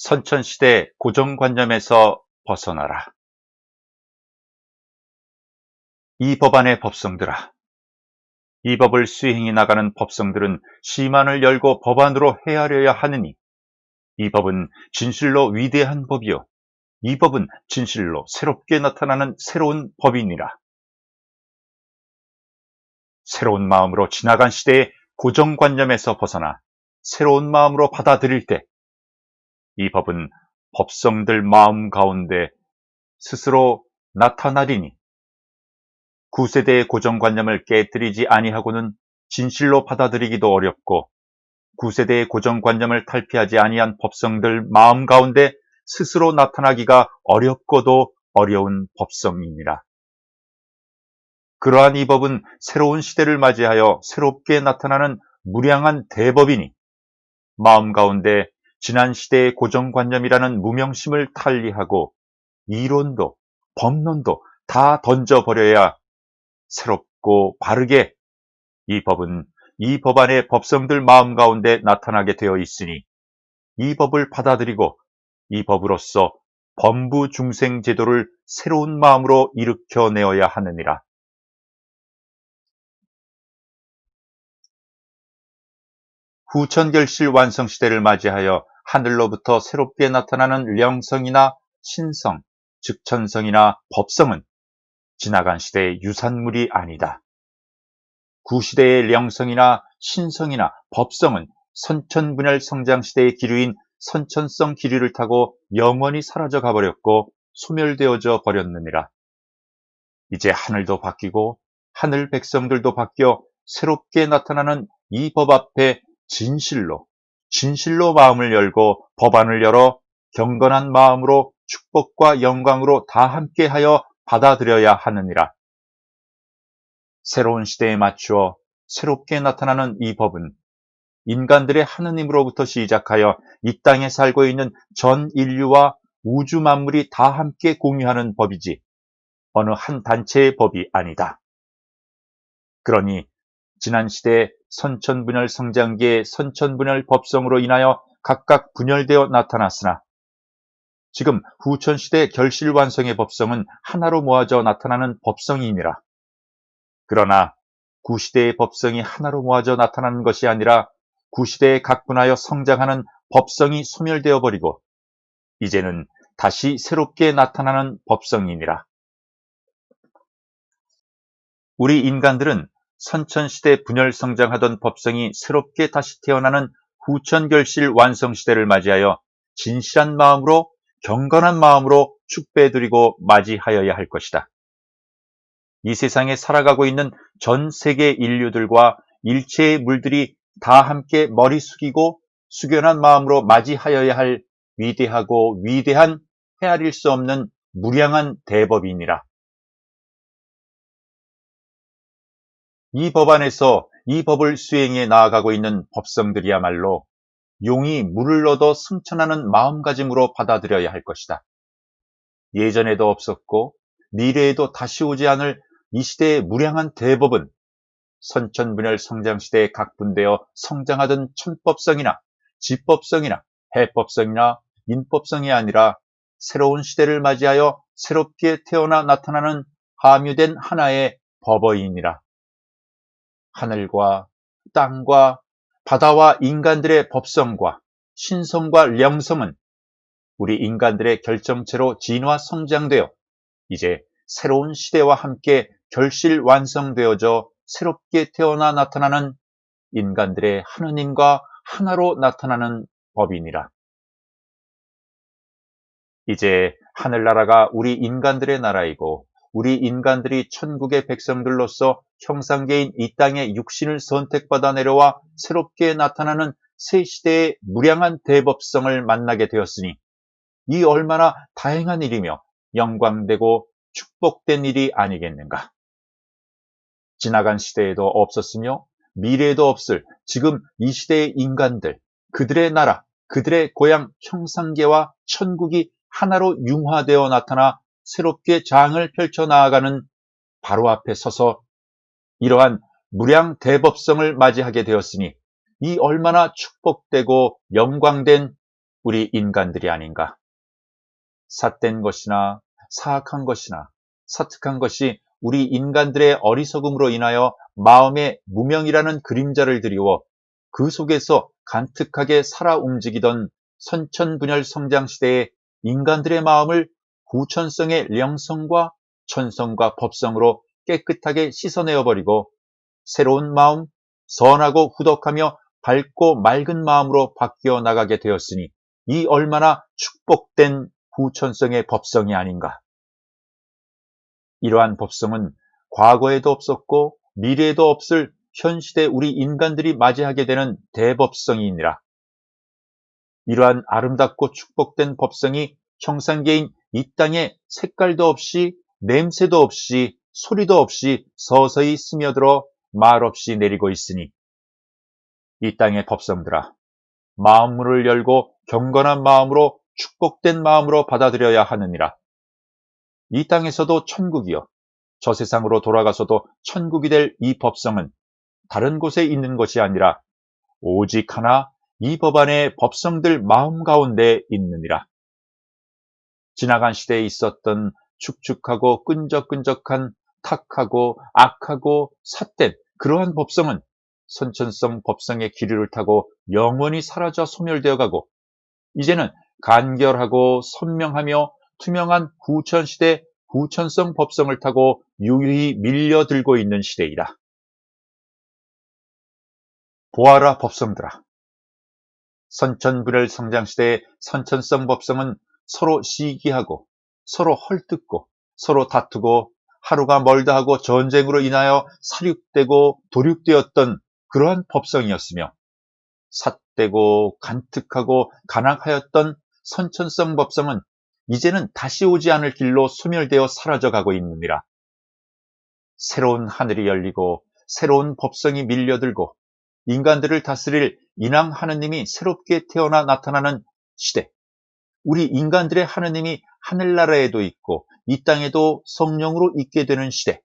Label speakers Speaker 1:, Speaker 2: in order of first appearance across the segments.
Speaker 1: 선천시대 고정관념에서 벗어나라. 이 법안의 법성들아, 이 법을 수행해 나가는 법성들은 시만을 열고 법안으로 헤아려야 하느니, 이 법은 진실로 위대한 법이요, 이 법은 진실로 새롭게 나타나는 새로운 법이니라. 새로운 마음으로 지나간 시대의 고정관념에서 벗어나 새로운 마음으로 받아들일 때, 이 법은 법성들 마음 가운데 스스로 나타나리니, 구세대의 고정관념을 깨뜨리지 아니하고는 진실로 받아들이기도 어렵고, 구세대의 고정관념을 탈피하지 아니한 법성들 마음 가운데 스스로 나타나기가 어렵고도 어려운 법성이니라. 그러한 이 법은 새로운 시대를 맞이하여 새롭게 나타나는 무량한 대법이니, 마음 가운데 지난 시대의 고정관념이라는 무명심을 탈리하고 이론도 법론도 다 던져버려야 새롭고 바르게 이 법은 이 법안의 법성들 마음 가운데 나타나게 되어 있으니, 이 법을 받아들이고 이 법으로서 범부 중생 제도를 새로운 마음으로 일으켜내어야 하느니라. 후천결실 완성시대를 맞이하여 하늘로부터 새롭게 나타나는 령성이나 신성, 즉 천성이나 법성은 지나간 시대의 유산물이 아니다. 구시대의 령성이나 신성이나 법성은 선천분열 성장시대의 기류인 선천성 기류를 타고 영원히 사라져 가버렸고 소멸되어져 버렸느니라. 이제 하늘도 바뀌고 하늘 백성들도 바뀌어 새롭게 나타나는 이 법 앞에 진실로 마음을 열고 법안을 열어 경건한 마음으로 축복과 영광으로 다 함께하여 받아들여야 하느니라. 새로운 시대에 맞추어 새롭게 나타나는 이 법은 인간들의 하느님으로부터 시작하여 이 땅에 살고 있는 전 인류와 우주 만물이 다 함께 공유하는 법이지 어느 한 단체의 법이 아니다. 그러니 지난 시대의 선천분열 성장기의 선천분열 법성으로 인하여 각각 분열되어 나타났으나, 지금 후천시대 결실완성의 법성은 하나로 모아져 나타나는 법성이니라. 그러나 구시대의 법성이 하나로 모아져 나타나는 것이 아니라 구시대에 각분하여 성장하는 법성이 소멸되어 버리고 이제는 다시 새롭게 나타나는 법성이니라. 우리 인간들은 선천시대 분열 성장하던 법성이 새롭게 다시 태어나는 후천결실 완성시대를 맞이하여 진실한 마음으로 경건한 마음으로 축배드리고 맞이하여야 할 것이다. 이 세상에 살아가고 있는 전 세계 인류들과 일체의 물들이 다 함께 머리 숙이고 숙연한 마음으로 맞이하여야 할 위대하고 위대한 헤아릴 수 없는 무량한 대법이니라. 이 법안에서 이 법을 수행해 나아가고 있는 법성들이야말로 용이 물을 얻어 승천하는 마음가짐으로 받아들여야 할 것이다. 예전에도 없었고 미래에도 다시 오지 않을 이 시대의 무량한 대법은 선천분열 성장시대에 각분되어 성장하던 천법성이나 지법성이나 해법성이나 인법성이 아니라 새로운 시대를 맞이하여 새롭게 태어나 나타나는 함유된 하나의 법어이니라. 하늘과 땅과 바다와 인간들의 법성과 신성과 령성은 우리 인간들의 결정체로 진화 성장되어 이제 새로운 시대와 함께 결실 완성되어져 새롭게 태어나 나타나는 인간들의 하느님과 하나로 나타나는 법이니라. 이제 하늘나라가 우리 인간들의 나라이고 우리 인간들이 천국의 백성들로서 형상계인 이 땅에 육신을 선택받아 내려와 새롭게 나타나는 새 시대의 무량한 대법성을 만나게 되었으니 이 얼마나 다행한 일이며 영광되고 축복된 일이 아니겠는가. 지나간 시대에도 없었으며 미래에도 없을 지금 이 시대의 인간들, 그들의 나라, 그들의 고향 형상계와 천국이 하나로 융화되어 나타나 새롭게 장을 펼쳐 나아가는 바로 앞에 서서 이러한 무량 대법성을 맞이하게 되었으니 이 얼마나 축복되고 영광된 우리 인간들이 아닌가. 삿된 것이나 사악한 것이나 사특한 것이 우리 인간들의 어리석음으로 인하여 마음에 무명이라는 그림자를 드리워 그 속에서 간특하게 살아 움직이던 선천분열 성장 시대의 인간들의 마음을 후천성의 영성과 천성과 법성으로 깨끗하게 씻어내어 버리고 새로운 마음, 선하고 후덕하며 밝고 맑은 마음으로 바뀌어 나가게 되었으니 이 얼마나 축복된 후천성의 법성이 아닌가. 이러한 법성은 과거에도 없었고 미래에도 없을 현 시대 우리 인간들이 맞이하게 되는 대법성이니라. 이러한 아름답고 축복된 법성이 형상계인 이 땅에 색깔도 없이 냄새도 없이 소리도 없이 서서히 스며들어 말없이 내리고 있으니 이 땅의 법성들아, 마음문을 열고 경건한 마음으로 축복된 마음으로 받아들여야 하느니라. 이 땅에서도 천국이요, 저 세상으로 돌아가서도 천국이 될 이 법성은 다른 곳에 있는 것이 아니라 오직 하나 이 법 안의 법성들 마음 가운데 있느니라. 지나간 시대에 있었던 축축하고 끈적끈적한 탁하고 악하고 삿된 그러한 법성은 선천성 법성의 기류를 타고 영원히 사라져 소멸되어 가고 이제는 간결하고 선명하며 투명한 후천시대 후천성 법성을 타고 유유히 밀려들고 있는 시대이다. 보아라 법성들아. 선천불열 성장시대의 선천성 법성은 서로 시기하고 서로 헐뜯고 서로 다투고 하루가 멀다 하고 전쟁으로 인하여 살육되고 도륙되었던 그러한 법성이었으며 삿되고 간특하고 간악하였던 선천성 법성은 이제는 다시 오지 않을 길로 소멸되어 사라져가고 있느니라. 새로운 하늘이 열리고 새로운 법성이 밀려들고 인간들을 다스릴 인왕 하느님이 새롭게 태어나 나타나는 시대, 우리 인간들의 하느님이 하늘나라에도 있고 이 땅에도 성령으로 있게 되는 시대,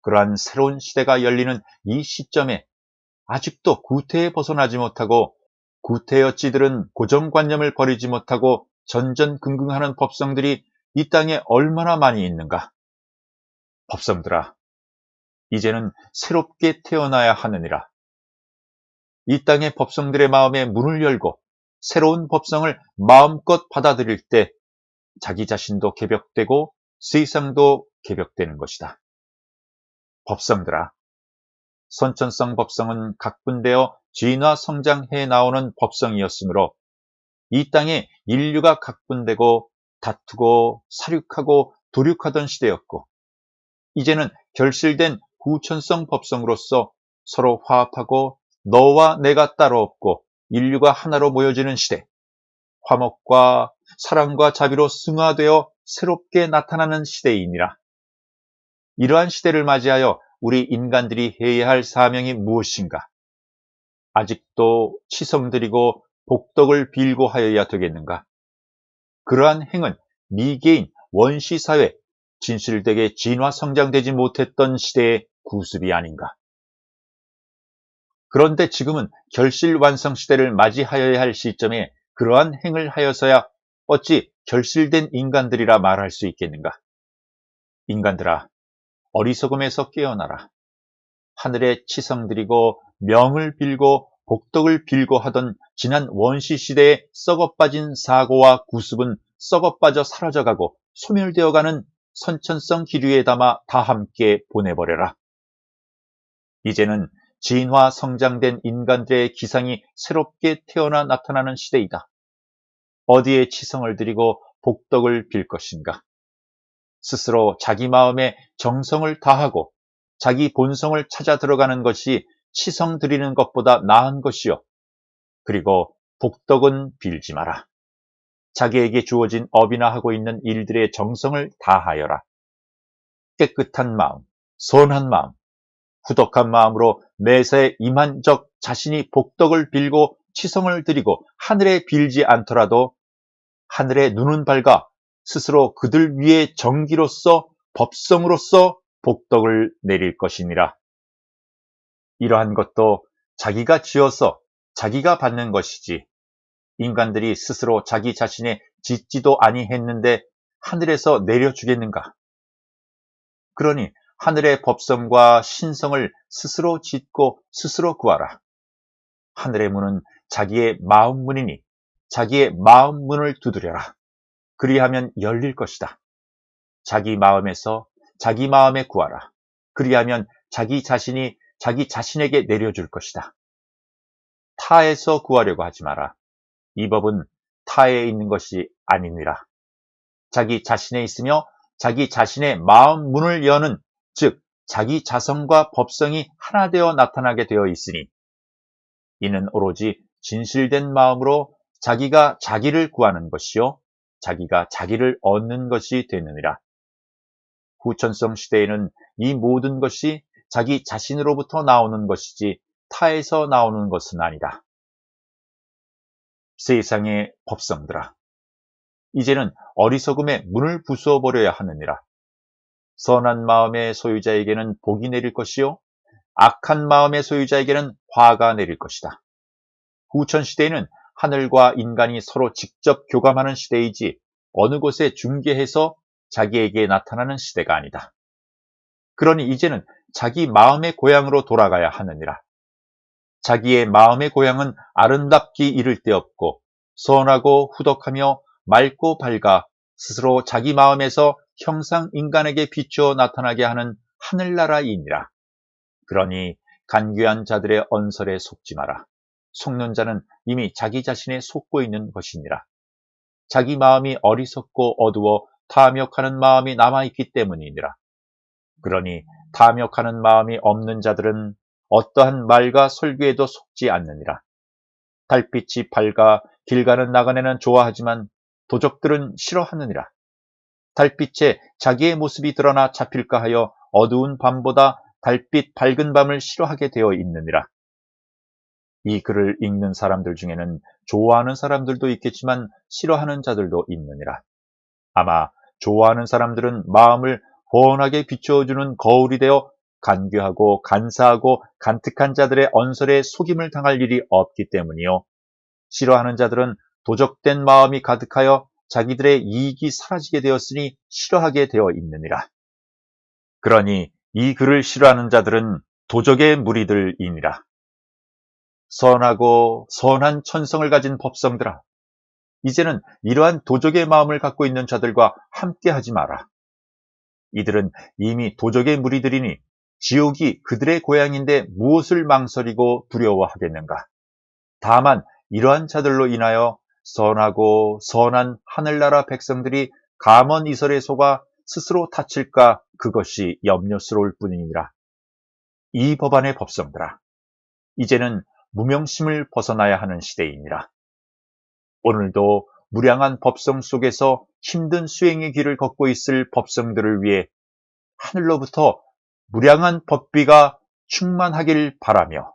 Speaker 1: 그러한 새로운 시대가 열리는 이 시점에 아직도 구태에 벗어나지 못하고 구태의 어찌들은 고정관념을 버리지 못하고 전전긍긍하는 법성들이 이 땅에 얼마나 많이 있는가. 법성들아, 이제는 새롭게 태어나야 하느니라. 이 땅의 법성들의 마음에 문을 열고 새로운 법성을 마음껏 받아들일 때 자기 자신도 개벽되고 세상도 개벽되는 것이다. 법성들아, 선천성 법성은 각분되어 진화 성장해 나오는 법성이었으므로 이 땅에 인류가 각분되고 다투고 사륙하고 도륙하던 시대였고 이제는 결실된 후천성 법성으로서 서로 화합하고 너와 내가 따로 없고 인류가 하나로 모여지는 시대, 화목과 사랑과 자비로 승화되어 새롭게 나타나는 시대이니라. 이러한 시대를 맞이하여 우리 인간들이 해야 할 사명이 무엇인가? 아직도 치성드리고 복덕을 빌고 하여야 되겠는가? 그러한 행은 미개인 원시사회, 진실되게 진화 성장되지 못했던 시대의 구습이 아닌가? 그런데 지금은 결실 완성 시대를 맞이하여야 할 시점에 그러한 행을 하여서야 어찌 결실된 인간들이라 말할 수 있겠는가? 인간들아, 어리석음에서 깨어나라. 하늘에 치성드리고 명을 빌고 복덕을 빌고 하던 지난 원시시대의 썩어빠진 사고와 구습은 썩어빠져 사라져가고 소멸되어가는 선천성 기류에 담아 다 함께 보내버려라. 이제는 진화 성장된 인간들의 기상이 새롭게 태어나 나타나는 시대이다. 어디에 치성을 드리고 복덕을 빌 것인가? 스스로 자기 마음에 정성을 다하고 자기 본성을 찾아 들어가는 것이 치성 드리는 것보다 나은 것이요. 그리고 복덕은 빌지 마라. 자기에게 주어진 업이나 하고 있는 일들의 정성을 다하여라. 깨끗한 마음, 선한 마음, 후덕한 마음으로 매사에 임한 적 자신이 복덕을 빌고 치성을 드리고 하늘에 빌지 않더라도 하늘의 눈은 밝아 스스로 그들 위에 정기로서 법성으로서 복덕을 내릴 것이니라. 이러한 것도 자기가 지어서 자기가 받는 것이지 인간들이 스스로 자기 자신의 짓지도 아니했는데 하늘에서 내려주겠는가? 그러니 하늘의 법성과 신성을 스스로 짓고 스스로 구하라. 하늘의 문은 자기의 마음 문이니 자기의 마음 문을 두드려라. 그리하면 열릴 것이다. 자기 마음에서 자기 마음에 구하라. 그리하면 자기 자신이 자기 자신에게 내려줄 것이다. 타에서 구하려고 하지 마라. 이 법은 타에 있는 것이 아니니라. 자기 자신에 있으며 자기 자신의 마음 문을 여는, 즉 자기 자성과 법성이 하나 되어 나타나게 되어 있으니 이는 오로지 진실된 마음으로 자기가 자기를 구하는 것이요 자기가 자기를 얻는 것이 되느니라. 후천성 시대에는 이 모든 것이 자기 자신으로부터 나오는 것이지 타에서 나오는 것은 아니다. 세상의 법성들아, 이제는 어리석음의 문을 부수어 버려야 하느니라. 선한 마음의 소유자에게는 복이 내릴 것이요 악한 마음의 소유자에게는 화가 내릴 것이다. 후천 시대에는 하늘과 인간이 서로 직접 교감하는 시대이지 어느 곳에 중개해서 자기에게 나타나는 시대가 아니다. 그러니 이제는 자기 마음의 고향으로 돌아가야 하느니라. 자기의 마음의 고향은 아름답기 이를 데 없고 선하고 후덕하며 맑고 밝아 스스로 자기 마음에서 형상 인간에게 비추어 나타나게 하는 하늘나라이니라. 그러니 간교한 자들의 언설에 속지 마라. 속는 자는 이미 자기 자신에 속고 있는 것이니라. 자기 마음이 어리석고 어두워 탐욕하는 마음이 남아있기 때문이니라. 그러니 탐욕하는 마음이 없는 자들은 어떠한 말과 설교에도 속지 않느니라. 달빛이 밝아 길 가는 나그네는 좋아하지만 도적들은 싫어하느니라. 달빛에 자기의 모습이 드러나 잡힐까 하여 어두운 밤보다 달빛 밝은 밤을 싫어하게 되어 있느니라. 이 글을 읽는 사람들 중에는 좋아하는 사람들도 있겠지만 싫어하는 자들도 있느니라. 아마 좋아하는 사람들은 마음을 훤하게 비추어주는 거울이 되어 간교하고 간사하고 간특한 자들의 언설에 속임을 당할 일이 없기 때문이요. 싫어하는 자들은 도적된 마음이 가득하여 자기들의 이익이 사라지게 되었으니 싫어하게 되어 있느니라. 그러니 이 글을 싫어하는 자들은 도적의 무리들이니라. 선하고 선한 천성을 가진 법성들아, 이제는 이러한 도적의 마음을 갖고 있는 자들과 함께하지 마라. 이들은 이미 도적의 무리들이니 지옥이 그들의 고향인데 무엇을 망설이고 두려워하겠는가. 다만 이러한 자들로 인하여 선하고 선한 하늘나라 백성들이 감언 이설에 속아 스스로 다칠까 그것이 염려스러울 뿐이니라. 이 법안의 법성들아, 이제는 무명심을 벗어나야 하는 시대이니라. 오늘도 무량한 법성 속에서 힘든 수행의 길을 걷고 있을 법성들을 위해 하늘로부터 무량한 법비가 충만하길 바라며